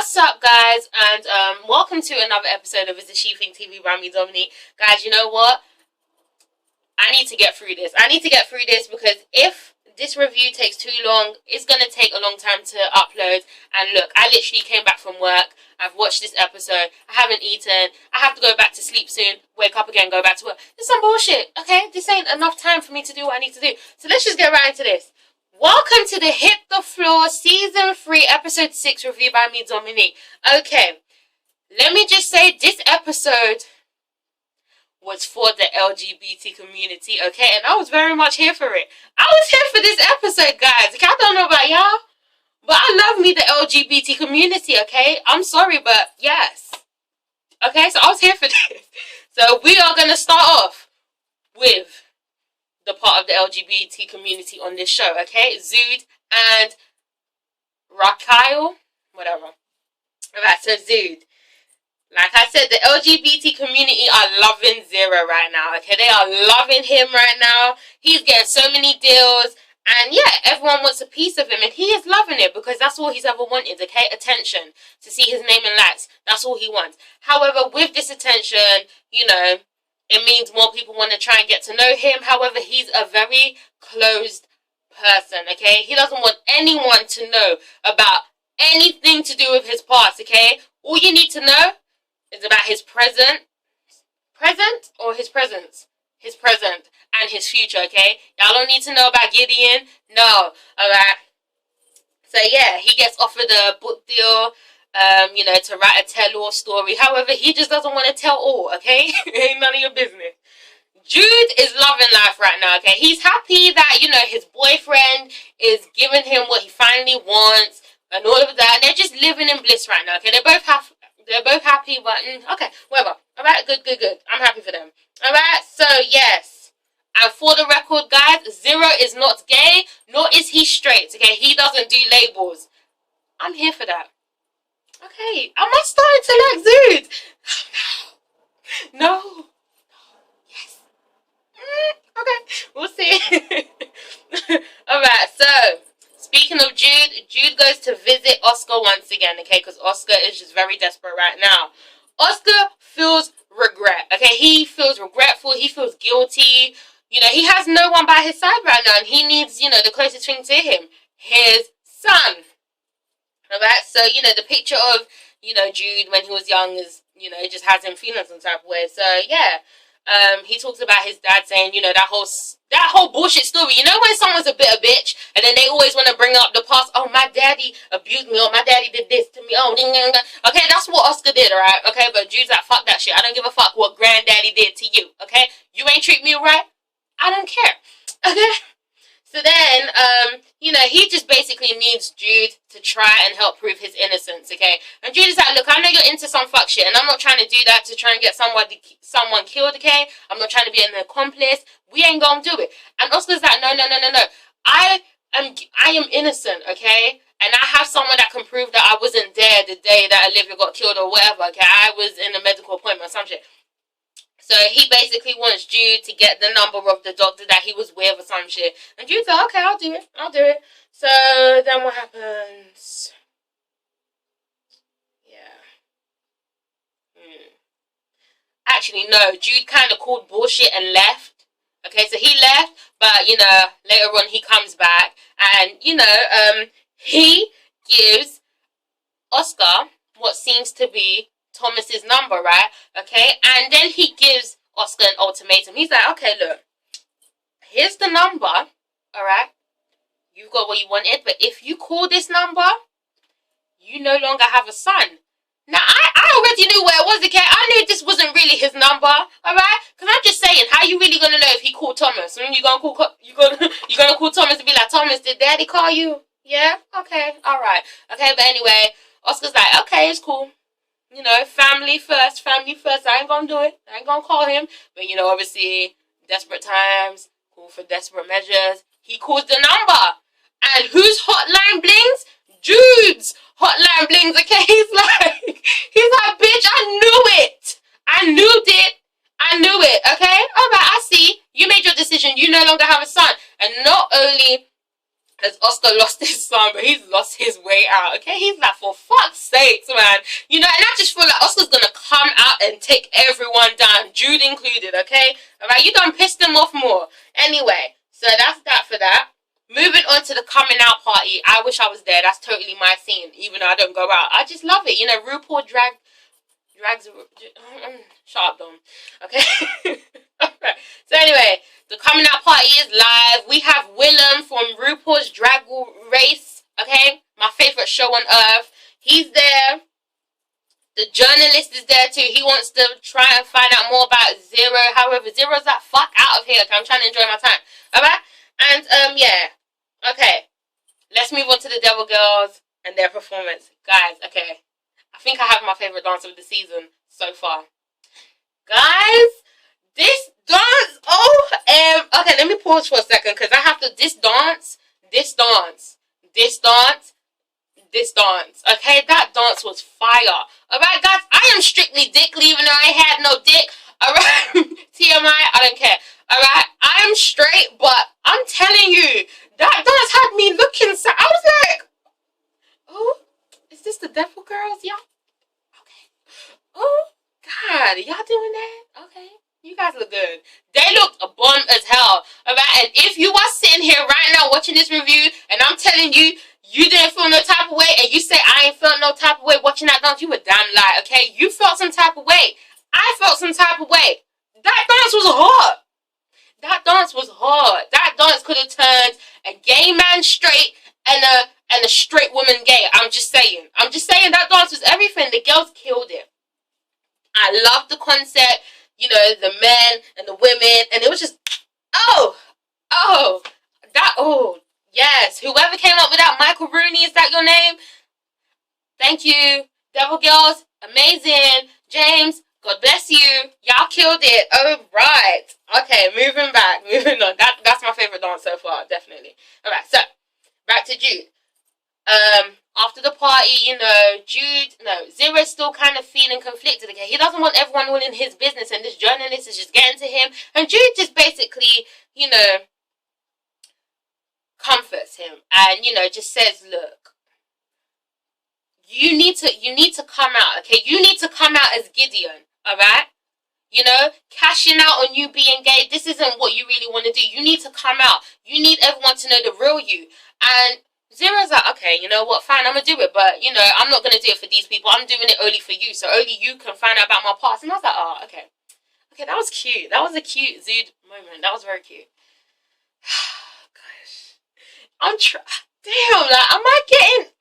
What's up, guys, and welcome to another episode of ItsASheThIngTV by me, Dominique. Guys, you know what? I need to get through this. Because if this review takes too long, it's going to take a long time to upload. And look, I literally came back from work. I've watched this episode. I haven't eaten. I have to go back to sleep soon. Wake up again, go back to work. This is some bullshit, okay? This ain't enough time for me to do what I need to do. So let's just get right into this. Welcome to the Hit the Floor Season 3 Episode 6 review by me, Dominique. Okay, let me just say this episode was for the LGBT community, okay? And I was very much here for it. I was here for this episode, guys. Okay, I don't know about y'all, but I love me the LGBT community, okay? I'm sorry, but yes. Okay, so I was here for this. So we are going to start off with the part of the LGBT community on this show, okay? Zood and RuPaul, whatever. Alright, so Zood. Like I said, the LGBT community are loving Zero right now, okay? They are loving him right now. He's getting so many deals. And yeah, everyone wants a piece of him. And he is loving it because that's all he's ever wanted, okay? Attention. To see his name in lights. That's all he wants. However, with this attention, you know, it means more people want to try and get to know him. However, he's a very closed person, okay? He doesn't want anyone to know about anything to do with his past, okay? All you need to know is about his present or his presence? His present and his future, okay? Y'all don't need to know about Gideon. No, alright? So yeah, he gets offered a book deal, you know, to write a tell-all story. However, he just doesn't want to tell all, okay? Ain't none of your business. Jude is loving life right now, okay? He's happy that, you know, his boyfriend is giving him what he finally wants and all of that. And they're just living in bliss right now, okay? They're both happy, but, okay, whatever. Alright, good. I'm happy for them. Alright, so, yes. And for the record, guys, Zero is not gay, nor is he straight, okay? He doesn't do labels. I'm here for that. Okay, am I starting to like Zood? No. Yes. Okay, we'll see. Alright, so, speaking of Jude goes to visit Oscar once again, okay? Because Oscar is just very desperate right now. Oscar feels regret, okay? He feels regretful. He feels guilty. You know, he has no one by his side right now. And he needs, you know, the closest thing to him. His son. Alright, so, you know, the picture of, you know, Jude when he was young is, you know, it just has him feeling some type of way. So, yeah, he talks about his dad saying, you know, that whole bullshit story. You know when someone's a bit of a bitch and then they always want to bring up the past, oh, my daddy abused me, or my daddy did this to me, oh, okay, that's what Oscar did, alright, okay, but Jude's like, fuck that shit. I don't give a fuck what granddaddy did to you, okay? You ain't treat me right, I don't care, okay? So then, you know, he just basically needs Jude to try and help prove his innocence, okay? And Jude is like, look, I know you're into some fuck shit, and I'm not trying to do that to try and get someone killed, okay? I'm not trying to be an accomplice. We ain't gonna do it. And Oscar's like, no. I am innocent, okay? And I have someone that can prove that I wasn't there the day that Olivia got killed or whatever, okay? I was in a medical appointment or some shit. So he basically wants Jude to get the number of the doctor that he was with or some shit. And Jude's like, okay, I'll do it. So then what happens? Yeah. Actually, no. Jude kind of called bullshit and left. Okay, so he left, but, you know, later on he comes back. And, you know, he gives Oscar what seems to be Thomas's number, right? Okay, and then he gives Oscar an ultimatum. He's like, okay, look, here's the number, alright? You've got what you wanted, but if you call this number, you no longer have a son. Now, I already knew where it was, okay? I knew this wasn't really his number, alright? Because I'm just saying, how you really gonna know if he called Thomas? You gonna call Thomas and be like, Thomas, did daddy call you? Yeah? Okay, alright. Okay, but anyway, Oscar's like, okay, it's cool. You know, family first. I ain't gonna do it. I ain't gonna call him. But, you know, obviously, desperate times, call for desperate measures. He calls the number. And whose hotline blings? Jude's hotline blings, okay? He's like, bitch, I knew it, okay? Alright, I see. You made your decision. You no longer have a son. And not only as Oscar lost his son, but he's lost his way out, okay? He's like, for fuck's sakes, man. You know, and I just feel like Oscar's gonna come out and take everyone down, Jude included, okay? Alright, you done pissed him off more. Anyway, so that's that for that. Moving on to the coming out party. I wish I was there. That's totally my scene, even though I don't go out. I just love it. You know, RuPaul drags... Shut up, Dom. Okay? Alright. So anyway, the coming out party is live. We have Willem from RuPaul's Drag Race. Okay? My favourite show on earth. He's there. The journalist is there too. He wants to try and find out more about Zero. However, Zero's like, fuck out of here. Okay, I'm trying to enjoy my time. Alright? And, yeah. Okay. Let's move on to the Devil Girls and their performance. Guys, okay. I think I have my favourite dance of the season so far. Guys, this dance, okay, let me pause for a second because I have to, this dance, okay, that dance was fire. Alright, guys, I am strictly dickly even though I had no dick. Alright, TMI, I don't care. Alright, I am straight, but I'm telling you, that dance had me looking, so I was like, oh, is this the Devil Girls, y'all? Okay. Oh, God, y'all doing that? Okay. You guys look good. They looked a bomb as hell. Alright, and if you are sitting here right now watching this review, and I'm telling you, you didn't feel no type of way, and you say I ain't felt no type of way watching that dance, you a damn lie, okay? You felt some type of way. I felt some type of way. That dance was hard. That dance was hard. That dance could have turned a gay man straight and a straight woman gay. I'm just saying. That dance was everything. The girls killed it. I love the concept. You know, the men and the women. And it was just, yes. Whoever came up with that, Michael Rooney, is that your name? Thank you. Devil Girls, amazing. James, God bless you. Y'all killed it. All right. Okay, moving on. That's my favorite dance so far, definitely. All right, so back to Jude. After the party, you know, Zero's still kind of feeling conflicted. Okay, he doesn't want everyone all in his business, and this journalist is just getting to him. And Jude just basically, you know, comforts him, and you know, just says, "Look, you need to come out. Okay, you need to come out as Gideon. All right." You know, cashing out on you being gay, this isn't what you really want to do. You need to come out. You need everyone to know the real you. And Zero's like, okay, you know what, fine, I'm going to do it. But, you know, I'm not going to do it for these people. I'm doing it only for you. So only you can find out about my past. And I was like, oh, okay. Okay, that was cute. That was a cute Zood moment. That was very cute. Gosh. Damn, like,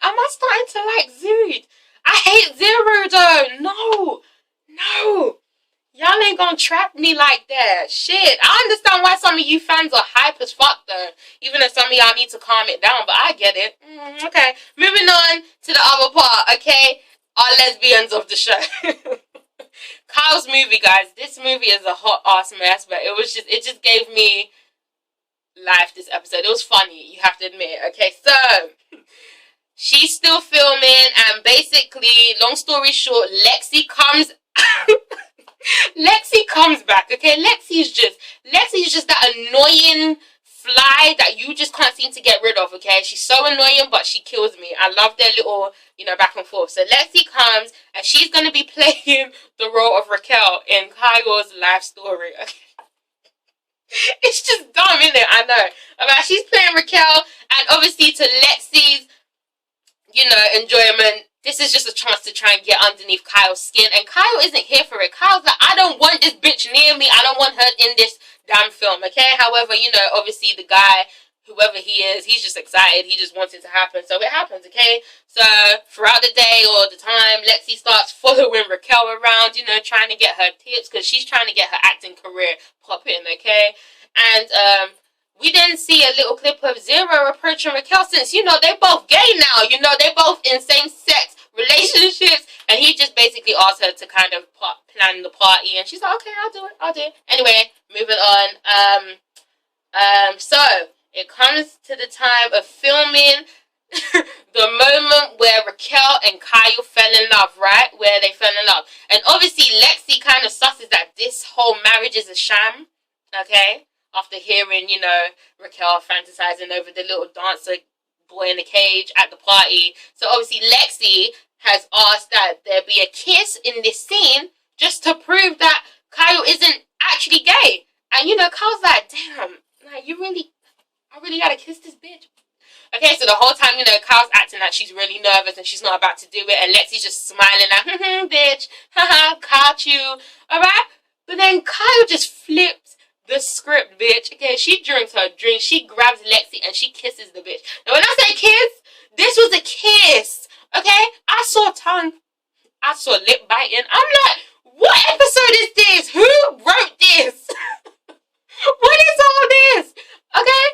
am I starting to like Zood? I hate Zero, though. No. Y'all ain't gonna trap me like that. Shit. I understand why some of you fans are hype as fuck, though. Even if some of y'all need to calm it down, but I get it. Okay. Moving on to the other part, okay? Our lesbians of the show. Kyle's movie, guys. This movie is a hot ass mess, but it just gave me life this episode. It was funny, you have to admit. Okay, so she's still filming, and basically, long story short, Lexi comes back, okay? Lexi's just that annoying fly that you just can't seem to get rid of, okay? She's so annoying, but she kills me. I love their little, you know, back and forth. So Lexi comes, and she's going to be playing the role of Raquel in Kyle's life story, okay? It's just dumb, isn't it? I know. Alright, she's playing Raquel, and obviously to Lexi's, you know, enjoyment, this is just a chance to try and get underneath Kyle's skin. And Kyle isn't here for it. Kyle's like, I don't want this bitch near me. I don't want her in this damn film, okay? However, you know, obviously the guy, whoever he is, he's just excited. He just wants it to happen. So it happens, okay? So throughout the day or the time, Lexi starts following Raquel around, you know, trying to get her tips because she's trying to get her acting career popping, okay? And we didn't see a little clip of Zero approaching Raquel since, you know, they both gay now. You know, they both in same-sex relationships. And he just basically asked her to kind of plan the party. And she's like, okay, I'll do it. Anyway, moving on. So it comes to the time of filming the moment where Raquel and Kyle fell in love, right? Where they fell in love. And obviously, Lexi kind of susses that this whole marriage is a sham, okay? After hearing, you know, Raquel fantasizing over the little dancer boy in the cage at the party. So obviously Lexi has asked that there be a kiss in this scene just to prove that Kyle isn't actually gay. And you know, Kyle's like, damn, like I really gotta kiss this bitch. Okay, so the whole time, you know, Kyle's acting like she's really nervous and she's not about to do it, and Lexi's just smiling like, bitch, haha, caught you, alright? But then Kyle just flips the script, bitch. Okay, she drinks her drink, she grabs Lexi, and she kisses the bitch. Now, when I say kiss, this was a kiss, okay? I saw tongue, I saw lip biting. I'm like, what episode is this? Who wrote this? What is all this? Okay?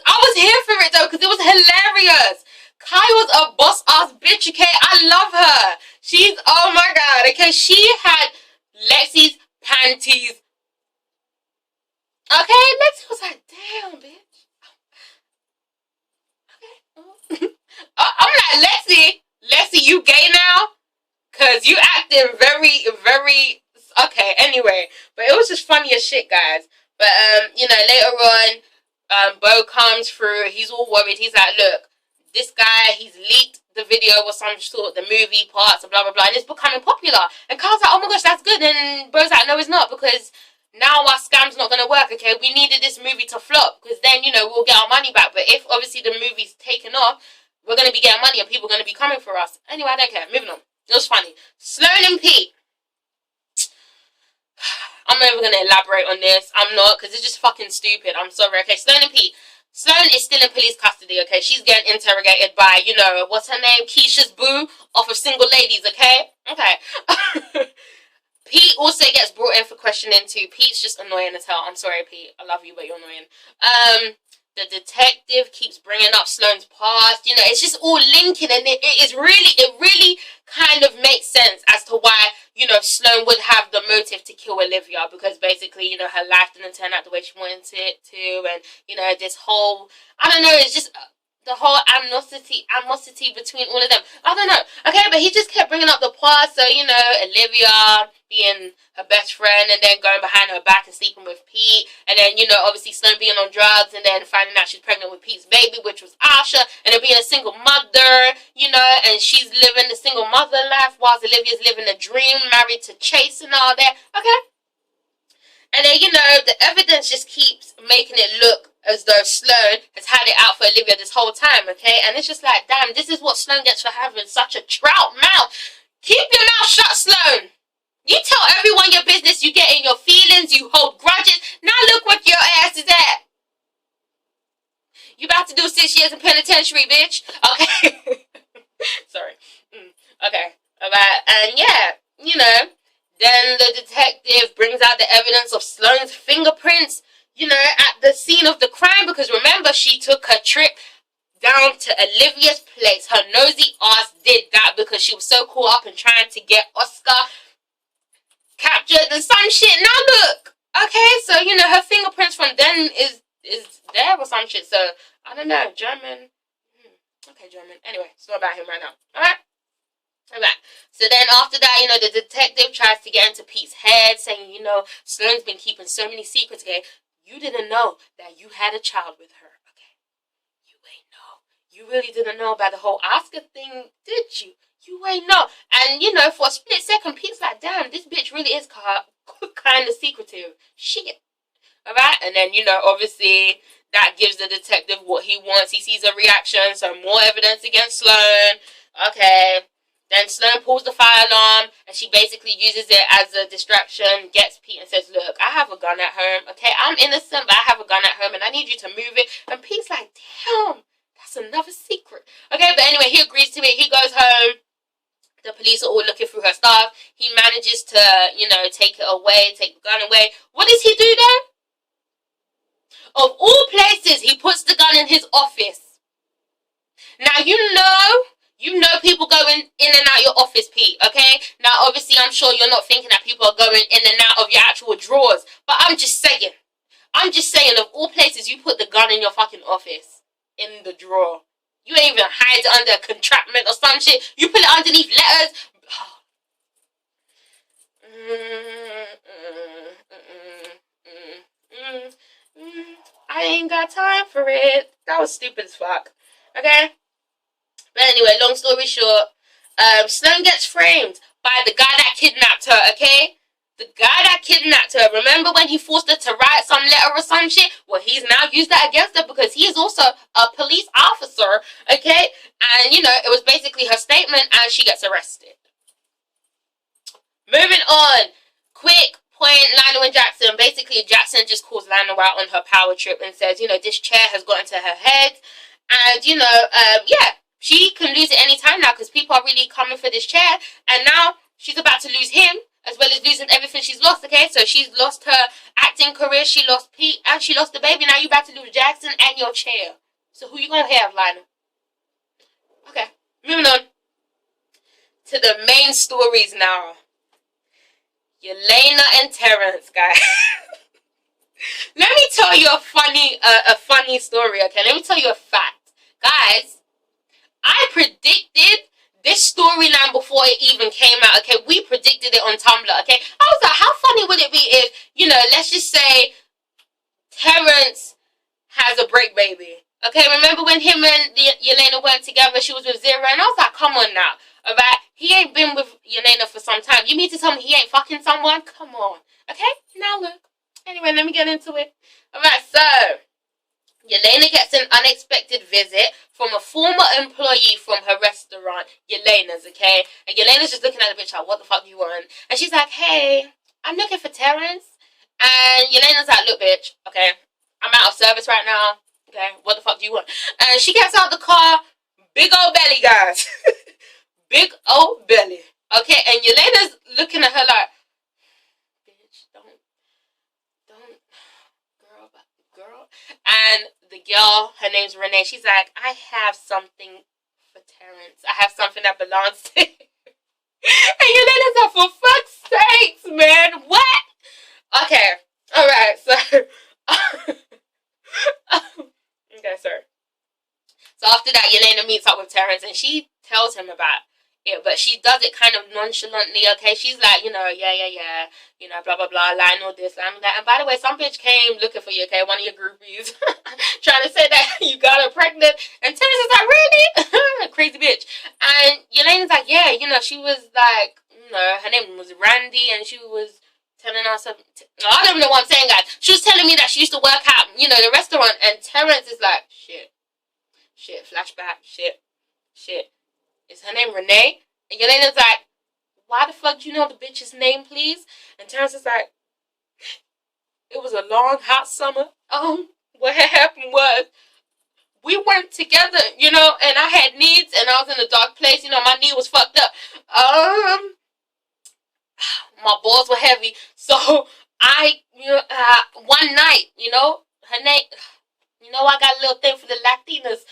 I was here for it though, because it was hilarious. Kyle's a boss ass bitch, okay? I love her. She's, oh my god, okay? She had Lexi's panties. Okay? Lexi was like, damn, bitch. Okay. I'm like, Lexi, you gay now? Because you acting very, very, okay, anyway. But it was just funny as shit, guys. But, you know, later on, Bo comes through, he's all worried, he's like, look, this guy, he's leaked the video or some sort, the movie parts, and blah, blah, blah, and it's becoming popular. And Carl's like, oh my gosh, that's good, and Bo's like, no, it's not, because now our scam's not going to work, okay? We needed this movie to flop, because then, you know, we'll get our money back, but if, obviously, the movie's taken off, we're going to be getting money, and people are going to be coming for us. Anyway, I don't care, moving on. It was funny. Sloan and Pete. I'm never going to elaborate on this. I'm not, because it's just fucking stupid. I'm sorry. Okay, Sloan and Pete. Sloan is still in police custody, okay? She's getting interrogated by, you know, what's her name? Keisha's boo off of Single Ladies, okay? Okay. Pete also gets brought in for questioning too. Pete's just annoying as hell. I'm sorry, Pete. I love you, but you're annoying. The detective keeps bringing up Sloan's past. You know, it's just all linking, and it really kind of makes sense as to why, you know, Sloan would have the motive to kill Olivia, because basically, you know, her life didn't turn out the way she wanted it to, and, you know, this whole, I don't know, it's just the whole animosity between all of them. I don't know. Okay, but he just kept bringing up the past. So, you know, Olivia being her best friend and then going behind her back and sleeping with Pete. And then, you know, obviously Sloan being on drugs and then finding out she's pregnant with Pete's baby, which was Ahsha. And then being a single mother, you know, and she's living the single mother life whilst Olivia's living a dream, married to Chase and all that. Okay? And then, you know, the evidence just keeps making it look as though Sloan has had it out for Olivia this whole time, okay? And it's just like, damn, this is what Sloan gets for having such a trout mouth. Keep your mouth shut, Sloan. You tell everyone your business, you get in your feelings, you hold grudges. Now look what your ass is at. You about to do 6 years in penitentiary, bitch. Okay. Sorry. Okay. Alright, and yeah, you know, then the detective brings out the evidence of Sloan's fingerprints, you know, at the scene of the crime, because remember, she took her trip down to Olivia's place. Her nosy ass did that because she was so caught up in trying to get Oscar captured and some shit. Now look, okay, so, you know, her fingerprints from then is there or some shit, so, I don't know, German, okay, German, anyway, it's not about him right now, alright? Alright, so then after that, you know, the detective tries to get into Pete's head, saying, you know, Sloan's been keeping so many secrets, okay? You didn't know that you had a child with her, okay? You ain't know. You really didn't know about the whole Oscar thing, did you? You ain't know. And, you know, for a split second, Pete's like, damn, this bitch really is kind of secretive. Shit. Alright? And then, you know, obviously, that gives the detective what he wants. He sees a reaction, so more evidence against Sloan. Okay. Then Sloan pulls the fire alarm, and she basically uses it as a distraction, gets Pete and says, look, I have a gun at home, okay? I'm innocent, but I have a gun at home, and I need you to move it. And Pete's like, damn, that's another secret. Okay, but anyway, he agrees to it. He goes home. The police are all looking through her stuff. He manages to, you know, take it away, take the gun away. What does he do then? Of all places, he puts the gun in his office. Now, you know people going in and out your office, Pete, okay? Now, obviously, I'm sure you're not thinking that people are going in and out of your actual drawers. But I'm just saying, of all places, you put the gun in your fucking office. In the drawer. You ain't even hide it under a contraption or some shit. You put it underneath letters. I ain't got time for it. That was stupid as fuck. Okay? But anyway, long story short, Sloan gets framed by the guy that kidnapped her, okay? The guy that kidnapped her. Remember when he forced her to write some letter or some shit? Well, he's now used that against her because he is also a police officer, okay? And, you know, it was basically her statement and she gets arrested. Moving on. Quick point, Lionel and Jackson. Basically, Jackson just calls Lionel out on her power trip and says, you know, this chair has got into her head. And, you know, yeah, she can lose it any time now because people are really coming for this chair. And now she's about to lose him as well as losing everything she's lost, okay? So she's lost her acting career, she lost Pete, and she lost the baby. Now you're about to lose Jackson and your chair. So who you going to have, Lionel? Okay, moving on to the main stories now. Yelena and Terrence, guys. Let me tell you a funny story, okay? Let me tell you a fact. Guys, I predicted this storyline before it even came out, okay? We predicted it on Tumblr, okay? I was like, how funny would it be if, you know, let's just say Terrence has a break baby, okay? Remember when him and Yelena weren't together, she was with Zero, and I was like, come on now, alright? He ain't been with Yelena for some time. You mean to tell me he ain't fucking someone? Come on, okay? Now look. Anyway, let me get into it. Alright, so Yelena gets an unexpected visit from a former employee from her restaurant, Yelena's, okay? And Yelena's just looking at the bitch like, what the fuck do you want? And she's like, hey, I'm looking for Terrence. And Yelena's like, look, bitch, okay, I'm out of service right now, okay? What the fuck do you want? And she gets out of the car, big old belly, guys. Big old belly, okay? And Yelena's looking at her like, bitch, don't, girl. And the girl, her name's Renee, she's like, I have something for Terrence. I have something that belongs to him. And Yelena's like, for fuck's sakes, man, what? Okay, alright, so, okay, sorry. So after that, Yelena meets up with Terrence and she tells him about it, but she does it kind of nonchalantly, okay? She's like, you know, yeah, you know, blah, blah, blah, Lionel this, Lionel that. And by the way, some bitch came looking for you, okay? One of your groupies trying to say that you got her pregnant. And Terrence is like, really? Crazy bitch. And Yelena's like, yeah, you know, she was like, you know, her name was Randy, and she was telling us something. I don't even know what I'm saying, guys. She was telling me that she used to work at, you know, the restaurant. And Terrence is like, shit, flashback, shit. Is her name Renee? And Yelena's like, why the fuck do you know the bitch's name, please? And Terrence is like, it was a long, hot summer. What had happened was, we weren't together, you know, and I had needs, and I was in a dark place, you know, my knee was fucked up. My balls were heavy, so one night, you know, her name, you know, I got a little thing for the Latinas.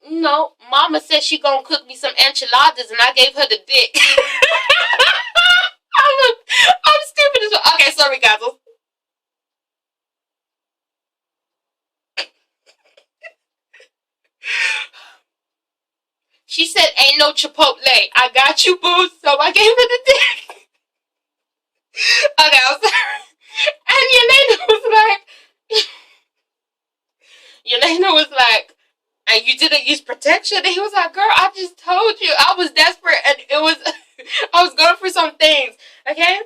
You know, Mama said she gonna cook me some enchiladas, and I gave her the dick. I'm stupid as well. Okay, sorry, guys. She said, ain't no Chipotle. I got you, boo, so I gave her the dick. Okay, I'm sorry. And Yelena was like, and you didn't use protection? And he was like, girl, I just told you. I was desperate, and I was going through some things, okay?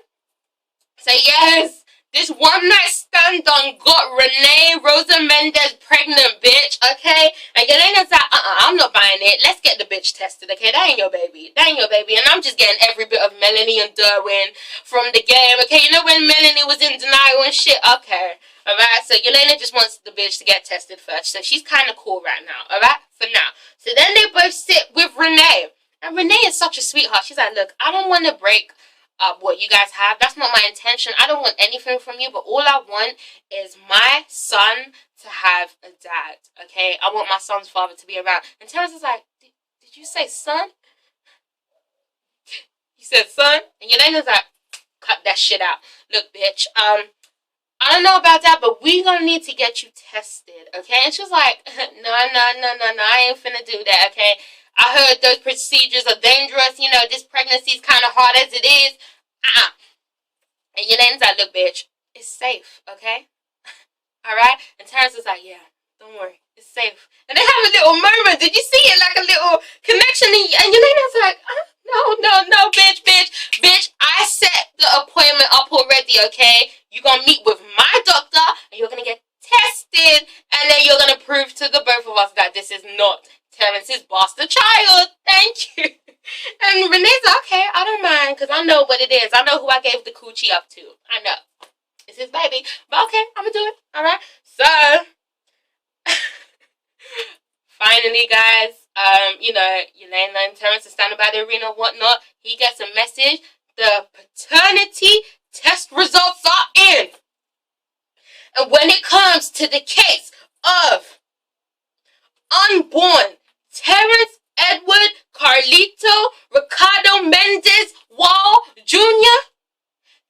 So yes, this one night stand done got Renee Rosa Mendez pregnant, bitch, okay? And Yelena's like, I'm not buying it. Let's get the bitch tested, okay? That ain't your baby. And I'm just getting every bit of Melanie and Derwin from the game, okay? You know when Melanie was in denial and shit? Okay, alright? So Yelena just wants the bitch to get tested first. So she's kind of cool right now, alright? For now. So then they both sit with Renee. And Renee is such a sweetheart. She's like, look, I don't want to break what you guys have. That's not my intention. I don't want anything from you, but all I want is my son to have a dad, okay? I want my son's father to be around. And Terrence is like, did you say son? You said son? And Yelena's like, cut that shit out. Look, bitch, I don't know about that, but we gonna need to get you tested, okay? And she was like, no, I ain't finna do that, okay? I heard those procedures are dangerous. You know, this pregnancy is kind of hard as it is. And Yelena's like, look, bitch, it's safe, okay? Alright? And Terrence was like, yeah, don't worry, it's safe. And they have a little moment. Did you see it? Like a little connection. And Yelena's like, no, bitch. I set the appointment up already, okay? You're going to meet with my doctor, and you're going to get tested, and then you're going to prove to the both of us that this is not Terrence's bastard child. Thank you. And Renee's like, okay, I don't mind, because I know what it is. I know who I gave the coochie up to. I know. It's his baby. But okay, I'm going to do it. All right? So, finally, guys, Yelena and Terrence are standing by the arena and whatnot. He gets a message. The paternity test results are in. And when it comes to the case of unborn Terrence Edward Carlito Ricardo Mendez Wall Jr.,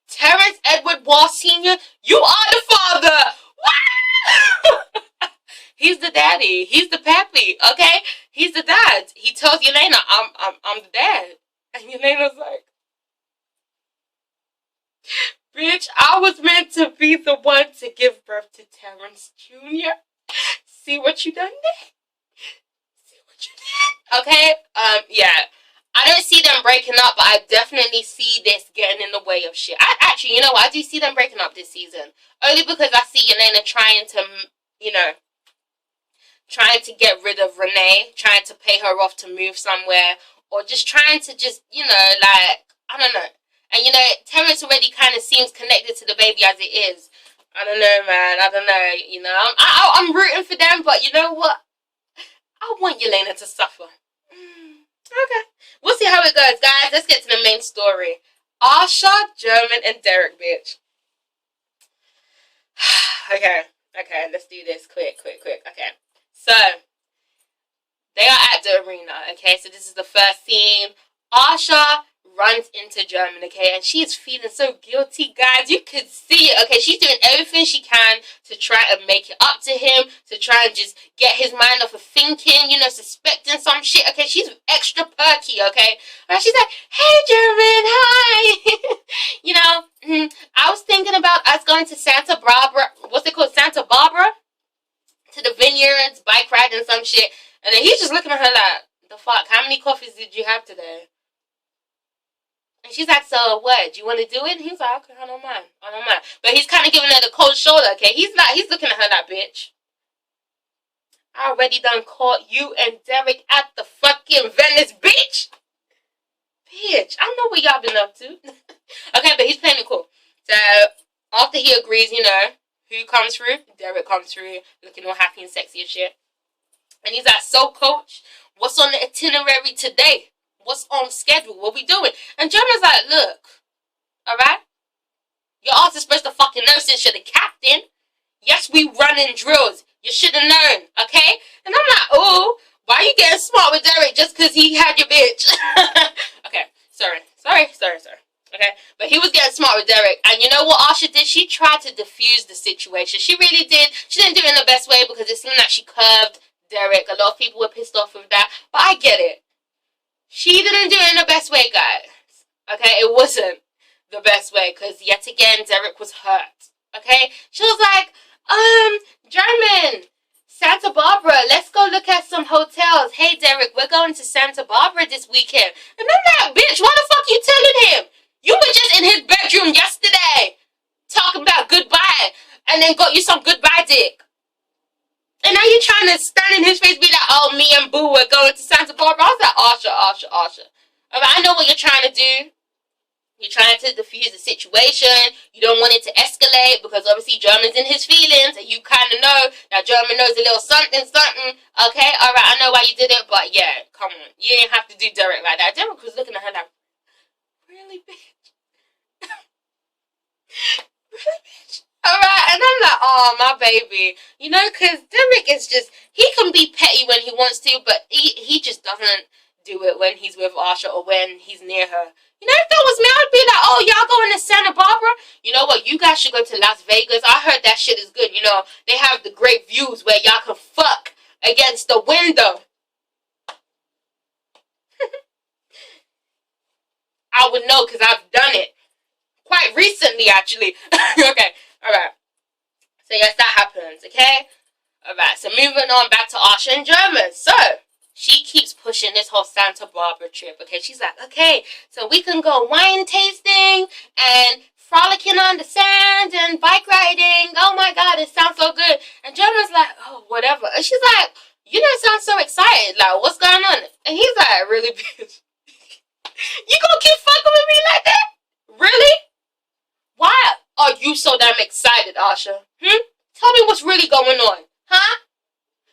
Terrence Edward Wall Sr., you are the father. He's the daddy. He's the pappy. Okay, he's the dad. He tells Yelena, "I'm the dad," and Yelena's like, "Bitch, I was meant to be the one to give birth to Terrence Jr. See what you done there? See what you did?" Okay, yeah. I don't see them breaking up, but I definitely see this getting in the way of shit. Actually, you know what? I do see them breaking up this season. Only because I see Yelena trying to get rid of Renee, trying to pay her off to move somewhere, or just trying to I don't know. And, Terrence already kind of seems connected to the baby as it is. I don't know, man. I don't know, I'm rooting for them, but you know what? I want Yelena to suffer. Okay. We'll see how it goes, guys. Let's get to the main story. Ahsha, German, and Derek, bitch. Okay, let's do this quick. Okay. So, they are at the arena, okay? So this is the first scene. Ahsha runs into German, okay? And she is feeling so guilty, guys. You could see it, okay? She's doing everything she can to try and make it up to him, to try and just get his mind off of thinking, suspecting some shit, okay? She's extra perky, okay? And she's like, "Hey, German, hi!" I was thinking about us going to Santa Barbara. What's it called? Santa Barbara? To the vineyards, bike riding some shit. And then he's just looking at her like, "The fuck? How many coffees did you have today?" And she's like, "So what? Do you want to do it?" And he's like, "Okay, I don't mind. But he's kind of giving her the cold shoulder, okay? He's looking at her like, "Bitch, I already done caught you and Derek at the fucking Venice Beach. Bitch, I know what y'all been up to." Okay, but he's playing it cool. So, after he agrees, who comes through? Derek comes through, looking all happy and sexy and shit. And he's like, "So, coach, what's on the itinerary today? What's on schedule? What we doing?" And German's like, "Look, alright? Your ass is supposed to fucking know since you're the captain. Yes, we running drills. You should have known, okay?" And I'm like, "Oh, why are you getting smart with Derek just because he had your bitch?" Okay, sorry. Okay, but he was getting smart with Derek. And you know what Ahsha did? She tried to diffuse the situation. She really did. She didn't do it in the best way because it seemed like she curved Derek. A lot of people were pissed off with that. But I get it. She didn't do it in the best way, guys. Okay, it wasn't the best way because yet again, Derek was hurt. Okay, she was like, German, Santa Barbara, let's go look at some hotels. Hey, Derek, we're going to Santa Barbara this weekend. And I'm like, "Bitch, why the fuck you telling him? You were just in his bedroom yesterday talking about goodbye and then got you some goodbye dick. And now you're trying to stand in his face, be like, "Oh, me and Boo are going to Santa Barbara." I was like, Ahsha. I know what you're trying to do. You're trying to defuse the situation. You don't want it to escalate because obviously German's in his feelings. And you kind of know that German knows a little something. Okay, alright, I know why you did it. But yeah, come on. You didn't have to do Derek like that. Derek was looking at her like, "Really, bitch? Really, bitch?" Alright, and I'm like, "Oh, my baby." Because Derek is just, he can be petty when he wants to, but he just doesn't do it when he's with Ahsha or when he's near her. If that was me, I'd be like, "Oh, y'all going to Santa Barbara? You know what? You guys should go to Las Vegas. I heard that shit is good. They have the great views where y'all can fuck against the window." I would know because I've done it. Quite recently, actually. Okay, alright. So yes, that happens, okay? Alright, so moving on back to Ahsha and German. So, she keeps pushing this whole Santa Barbara trip, okay? She's like, okay, so we can go wine tasting and frolicking on the sand and bike riding. Oh my god, it sounds so good. And German's like, oh, whatever. And she's like, you don't sound so excited. Like, what's going on? And he's like, really, bitch? You gonna keep fucking with me like that? Really? Why are you so damn excited, Ahsha? Tell me what's really going on, huh?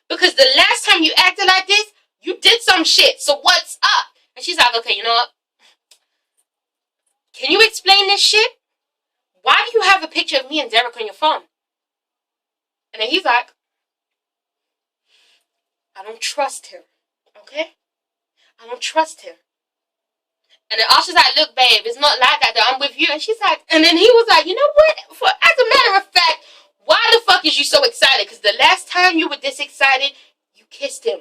Because the last time you acted like this, you did some shit. So what's up? And she's like, okay, you know what? Can you explain this shit? Why do you have a picture of me and Derek on your phone? And then he's like, I don't trust him, okay? I don't trust him. And then Ahsha's like, look, babe, it's not like that, though. I'm with you. And she's like, and then he was like, you know what? As a matter of fact, why the fuck is you so excited? Because the last time you were this excited, you kissed him.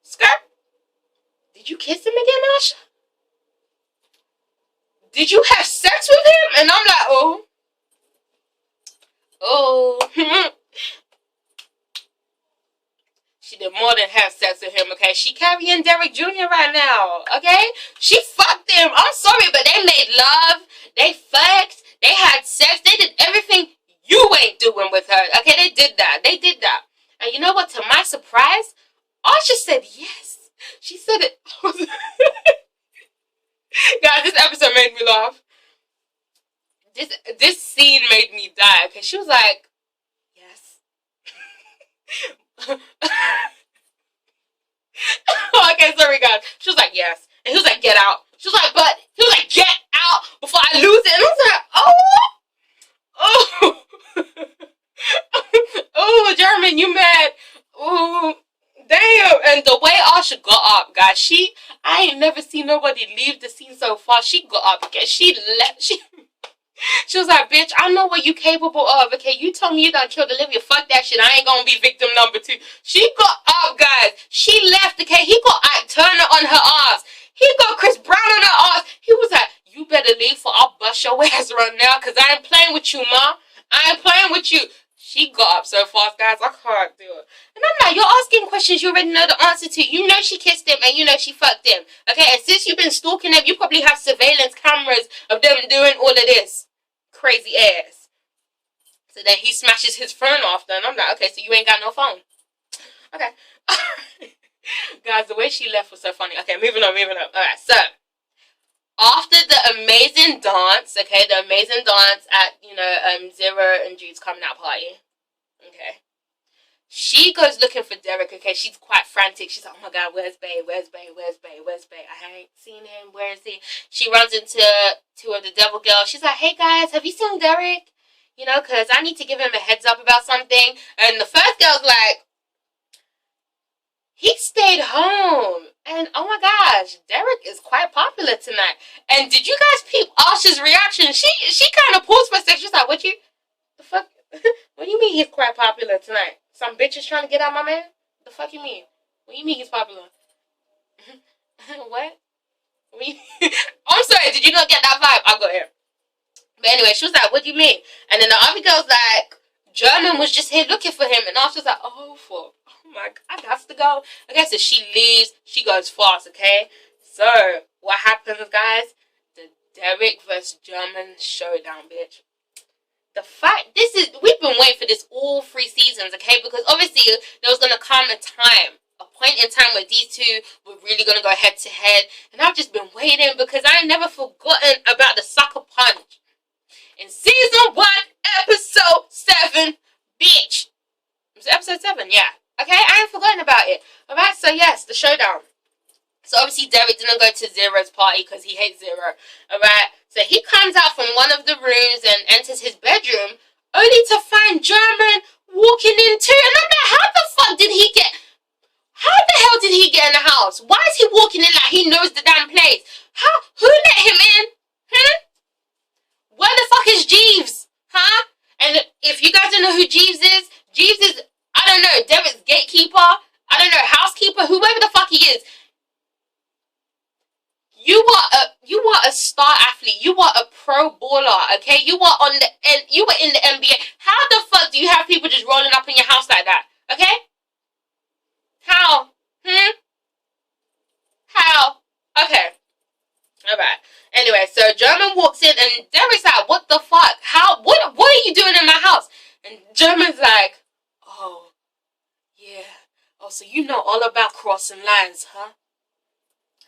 Skirt? Did you kiss him again, Ahsha? Did you have sex with him? And I'm like, oh. She did more than have sex with him, okay? She carrying Derek Jr. right now, okay? She fucked him. I'm sorry, but they made love. They fucked. They had sex. They did everything you ain't doing with her, okay? They did that. They did that. And you know what? To my surprise, Ahsha said yes. She said it. Guys, this episode made me laugh. This scene made me die, okay? She was like, yes. Okay, sorry guys. She was like, yes. And he was like, get out. She was like, but he was like, get out before I lose it. And I was like, oh, German, you mad? Oh, damn. And the way Ahsha got up, guys, I ain't never seen nobody leave the scene so far. She got up, okay? She left. She was like, bitch, I know what you capable of, okay? You told me you gonna kill Olivia. Fuck that shit. I ain't gonna be victim number 2. She got up, guys. She left, okay? He got Ike Turner on her ass. He got Chris Brown on her ass. He was like, you better leave for I'll bust your ass right now, because I ain't playing with you, ma. I ain't playing with you. She got up so fast, guys. I can't do it. And I'm like, you're asking questions you already know the answer to. You know she kissed him and you know she fucked him. Okay, and since you've been stalking them, you probably have surveillance cameras of them doing all of this. Crazy ass. So then he smashes his phone off then. I'm like, okay, so you ain't got no phone. Okay. Guys, the way she left was so funny. Okay, moving on. Alright, so after the amazing dance, okay, the amazing dance at, Zero and Jude's coming out party. Okay. She goes looking for Derek, okay? She's quite frantic. She's like, oh my god, where's Bae? Where's Bae? Where's Bae? Where's Bae? I ain't seen him. Where is he? She runs into 2 of the devil girls. She's like, hey guys, have you seen Derek? You know, because I need to give him a heads up about something. And the first girl's like, he stayed home. And oh my gosh, Derek is quite popular tonight. And did you guys peep Ahsha's reaction? She kind of paused for a second. She's like, the fuck? What do you mean he's quite popular tonight? Some bitch is trying to get out my man? The fuck you mean? What do you mean he's popular? What? I'm sorry, did you not get that vibe? I'll go here. But anyway, she was like, what do you mean? And then the other girl's like, German was just here looking for him. And I was like, oh my god, I got to go. Okay, so she leaves. She goes fast, okay? So, what happens, guys? The Derek versus German showdown, bitch. The fact, we've been waiting for this all 3 seasons, okay? Because obviously, there was going to come a point in time where these 2 were really going to go head to head. And I've just been waiting because I ain't never forgotten about the sucker punch. In season 1, episode 7, bitch. Was it episode 7? Yeah. Okay, I ain't forgotten about it. Alright, so yes, the showdown. So obviously Derek didn't go to Zero's party because he hates Zero. Alright, so he comes out from one of the rooms and enters his bedroom only to find German walking in too. And I'm like, how the hell did he get in the house? Why is he walking in like he knows the damn place? Who let him in? Where the fuck is Jeeves? And if you guys don't know who Jeeves is, I don't know, Derek's gatekeeper, I don't know, housekeeper, whoever the fuck he is. You were a star athlete. You were a pro baller, okay? You were you were in the NBA. How the fuck do you have people just rolling up in your house like that? Okay? How? How? Okay. Alright. Anyway, so German walks in and Derek's like, what the fuck? What are you doing in my house? And German's like, oh, yeah. Oh, so you know all about crossing lines, huh?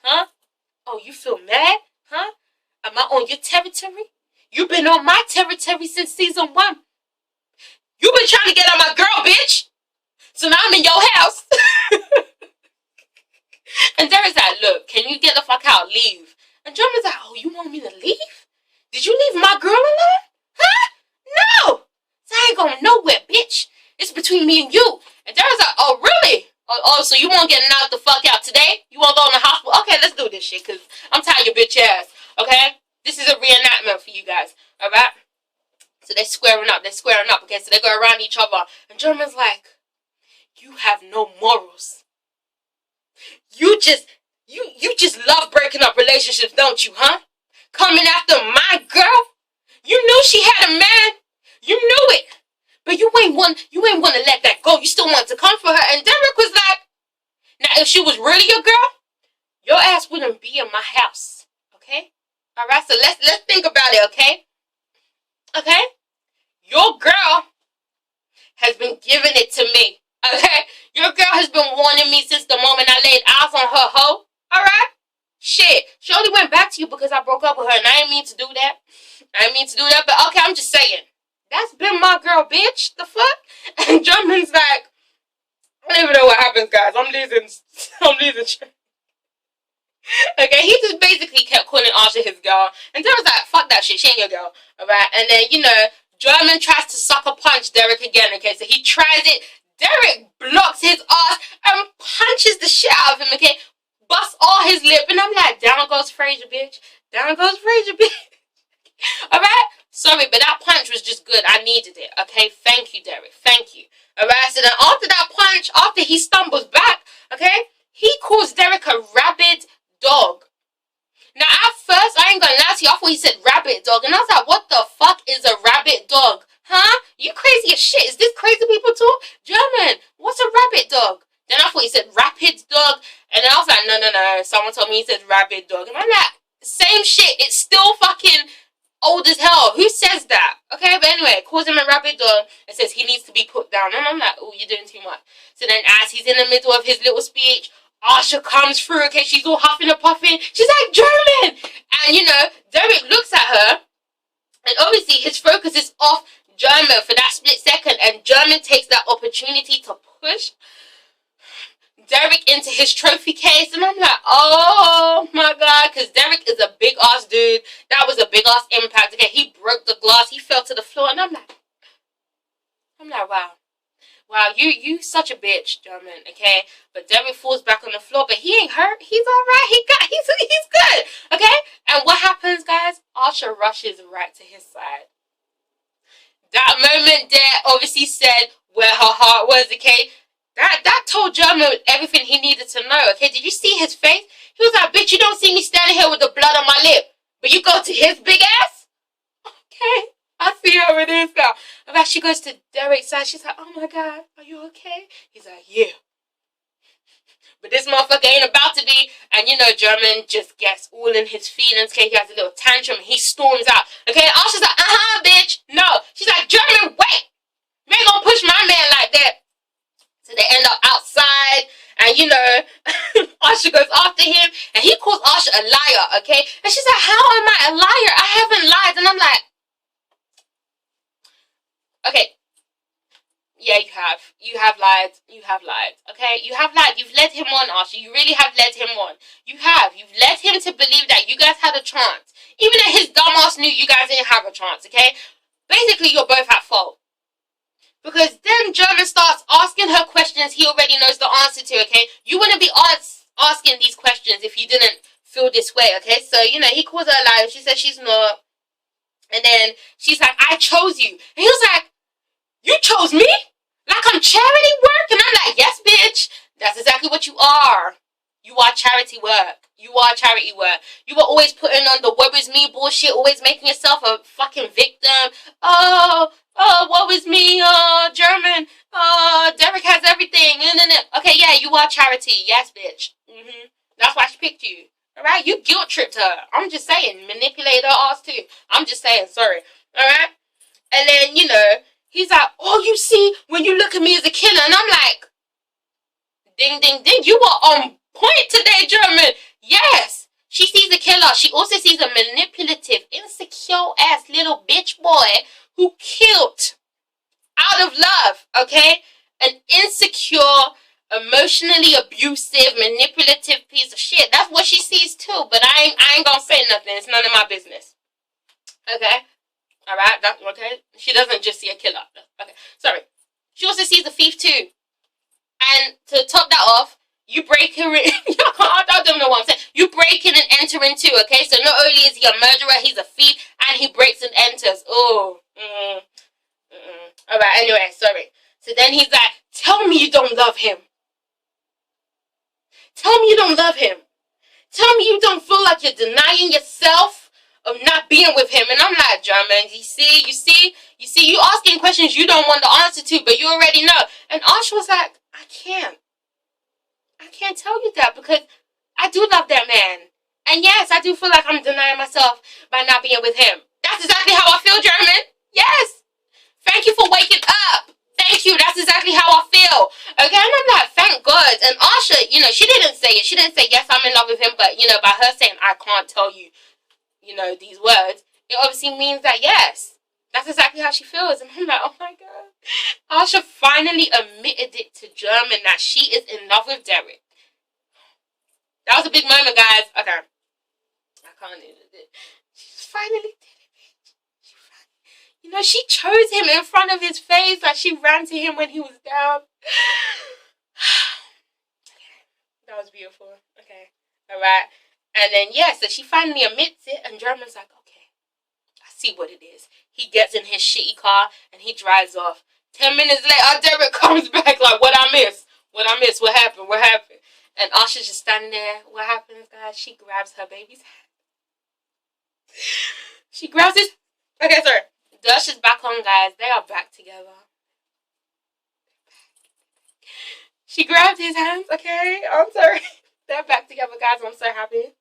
Huh? Oh, you feel mad? Huh? Am I on your territory? You've been on my territory since season 1. You've been trying to get on my girl, bitch. So now I'm in your house. And Derek's like, look, can you get the fuck out? Leave. And German's like, oh, you want me to leave? Did you leave my girl alone? Huh? No. So I ain't going nowhere, bitch. It's between me and you. And Derek's like, oh, really? Oh, so you won't get knocked the fuck out today? You won't go in the hospital? Okay, let's do this shit, because I'm tired of your bitch ass. Okay? This is a reenactment for you guys. Alright? So they're squaring up. Okay, so they go around each other. And German's like, you have no morals. You just love breaking up relationships, don't you, huh? Coming after my girl? You knew she had a man. You knew it. But you ain't want to let that go. You still want to come for her. And Derek was like, now if she was really your girl, your ass wouldn't be in my house. Okay? Alright, so let's think about it, okay? Okay? Your girl has been giving it to me. Okay? Your girl has been warning me since the moment I laid eyes on her hoe. Alright? Shit. She only went back to you because I broke up with her, and I didn't mean to do that. But okay, I'm just saying. That's been my girl, bitch. The fuck? And German's like, I don't even know what happens, guys. I'm losing. Okay, he just basically kept calling Ahsha his girl. And Derek's like, fuck that shit. She ain't your girl. Alright? And then, German tries to sucker punch Derek again. Okay, so he tries it. Derek blocks his ass and punches the shit out of him, okay? Busts all his lip. And I'm like, down goes Fraser, bitch. Down goes Fraser, bitch. Alright? Sorry, but that punch was just good. I needed it, okay? Thank you, Derek. Thank you. Alright, so then after that punch, after he stumbles back, okay, he calls Derek a rabid dog. Now, at first, I ain't gonna lie to you, I thought he said rabbit dog. And I was like, what the fuck is a rabbit dog? Huh? You crazy as shit. Is this crazy people talk? German, what's a rabbit dog? Then I thought he said rapid dog. And then I was like, no. Someone told me he said rabbit dog. And I'm like, same shit. It's still fucking old as hell. Who says that? Okay, but anyway, calls him a rabbit dog and says he needs to be put down. And I'm like, oh, you're doing too much. So then as he's in the middle of his little speech, Ahsha comes through, okay, she's all huffing and puffing. She's like, German! And, Derek looks at her, and obviously his focus is off German for that split second, and German takes that opportunity to push Derek into his trophy case. And I'm like, oh my god, because Derek is a big ass dude. That was a big ass impact. Okay, he broke the glass, he fell to the floor, and I'm like, wow, you such a bitch, German, okay? But Derek falls back on the floor, but he ain't hurt. He's alright. He's good, okay? And what happens, guys? Ahsha rushes right to his side. That moment there obviously said where her heart was, okay? That told German everything he needed to know, okay? Did you see his face? He was like, bitch, you don't see me standing here with the blood on my lip, but you go to his big ass? Okay, I see how it is now. And as she goes to Derek's side, she's like, oh my god, are you okay? He's like, yeah. But this motherfucker ain't about to be. And German just gets all in his feelings, okay? He has a little tantrum and he storms out. Okay, Ahsha's like, bitch, no. She's like, German, wait. You ain't gonna push my man like that. So they end up outside, and Ahsha goes after him, and he calls Ahsha a liar, okay? And she's like, how am I a liar? I haven't lied. And I'm like, okay, yeah, you have lied, okay? You have lied. You've led him on, Ahsha. You really have led him on. You've led him to believe that you guys had a chance, even though his dumb ass knew you guys didn't have a chance, okay? Basically, you're both at fault. Because then German starts asking her questions he already knows the answer to, okay? You wouldn't be asking these questions if you didn't feel this way, okay? So, he calls her a liar. She says she's not. And then she's like, I chose you. And he was like, you chose me? Like I'm charity work? And I'm like, yes, bitch. That's exactly what you are. You are charity work. You are charity work. You were always putting on the woe is me bullshit, always making yourself a fucking victim. Oh, woe is me, German. Derek has everything. Okay, yeah, you are charity. Yes, bitch. That's why she picked you. Alright? You guilt tripped her. I'm just saying. Manipulated her ass too. I'm just saying. Sorry. Alright? And then, you know, he's like, oh, you see, when you look at me as a killer. And I'm like, ding, ding, ding. You were on point today, German. Yes. She sees a killer. She also sees a manipulative, insecure-ass little bitch boy who killed out of love, okay? An insecure, emotionally abusive, manipulative piece of shit. That's what she sees too, but I ain't gonna say nothing. It's none of my business. Okay? Alright? Okay? She doesn't just see a killer. Okay. Sorry. She also sees a thief too. And to top that off, you break her in. I don't know what I'm saying. You break in and enter into, okay? So not only is he a murderer, he's a thief, and he breaks and enters. Oh. Alright, anyway, sorry. So then he's like, tell me you don't love him. Tell me you don't love him. Tell me you don't feel like you're denying yourself of not being with him. And I'm like, German, you see, you asking questions you don't want the answer to, but you already know. And Ahsha was like, I can't tell you that because I do love that man. And yes, I do feel like I'm denying myself by not being with him. That's exactly how I feel, German. Yes. Thank you for waking up. Thank you. That's exactly how I feel. Okay, and I'm like, thank God. And Ahsha, you know, she didn't say it. She didn't say, yes, I'm in love with him. But, you know, by her saying, I can't tell you, you know, these words, it obviously means that, yes, that's exactly how she feels. And I'm like, oh my God. Ahsha finally admitted it to German that she is in love with Derek. That was a big moment, guys. Okay. I can't do it. She finally did it, bitch. You know, she chose him in front of his face. Like, she ran to him when he was down. Okay. That was beautiful. Okay. Alright. And then, yeah, so she finally admits it. And German's like, okay, I see what it is. He gets in his shitty car and he drives off. 10 minutes later, Derek comes back like, what I miss? What I miss? What happened? What happened? And Ahsha's just standing there. What happens, guys? She grabs her baby's hand. She grabs his... Okay, sorry. DERSHA's back on, guys. They are back together. She grabbed his hands, okay? I'm sorry. They're back together, guys. I'm so happy.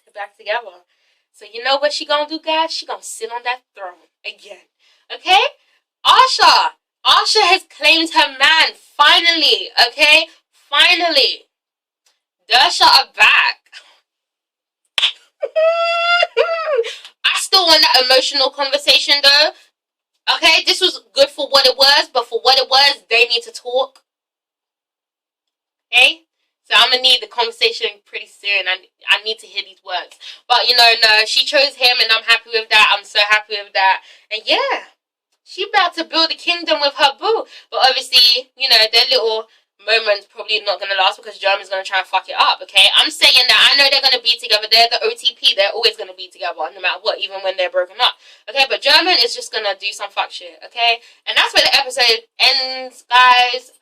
They're back together. So you know what she gonna do, guys? She gonna sit on that throne again. Okay? Ahsha has claimed her man. Finally. Okay? Finally. DERSHA are back. I still want that emotional conversation though. Okay? This was good for what it was, but for what it was, they need to talk. Okay? So I'm going to need the conversation pretty soon. I need to hear these words. But, you know, no, she chose him and I'm happy with that. I'm so happy with that. And yeah, she about to build a kingdom with her boo. But obviously, you know, their little moments probably not going to last because German's going to try and fuck it up, okay? I'm saying that I know they're going to be together. They're the OTP. They're always going to be together no matter what, even when they're broken up. Okay, but German is just going to do some fuck shit, okay? And that's where the episode ends, guys.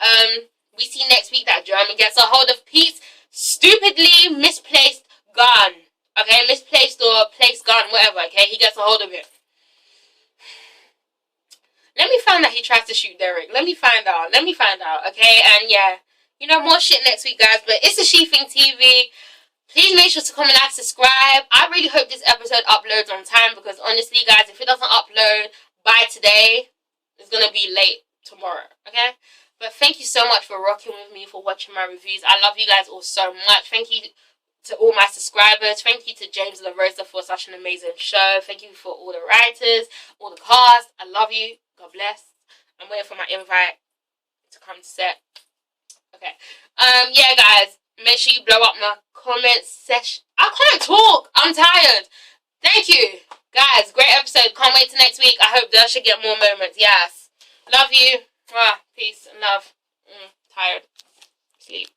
We see next week that German gets a hold of Pete's stupidly misplaced gun. Okay, misplaced or placed gun, whatever, okay? He gets a hold of it. Let me find out he tries to shoot Derek. Let me find out, okay? And yeah, you know, more shit next week, guys. But it's ItsASheThIngTV. Please make sure to comment, like, subscribe. I really hope this episode uploads on time because honestly, guys, if it doesn't upload by today, it's going to be late tomorrow, okay? But thank you so much for rocking with me, for watching my reviews. I love you guys all so much. Thank you to all my subscribers. Thank you to James LaRosa for such an amazing show. Thank you for all the writers, all the cast. I love you. God bless. I'm waiting for my invite to come to set. Okay. Yeah, guys. Make sure you blow up my comment section. I can't talk. I'm tired. Thank you. Guys, great episode. Can't wait till next week. I hope DERSHA get more moments. Yes. Love you. Peace and love. Tired. Sleep.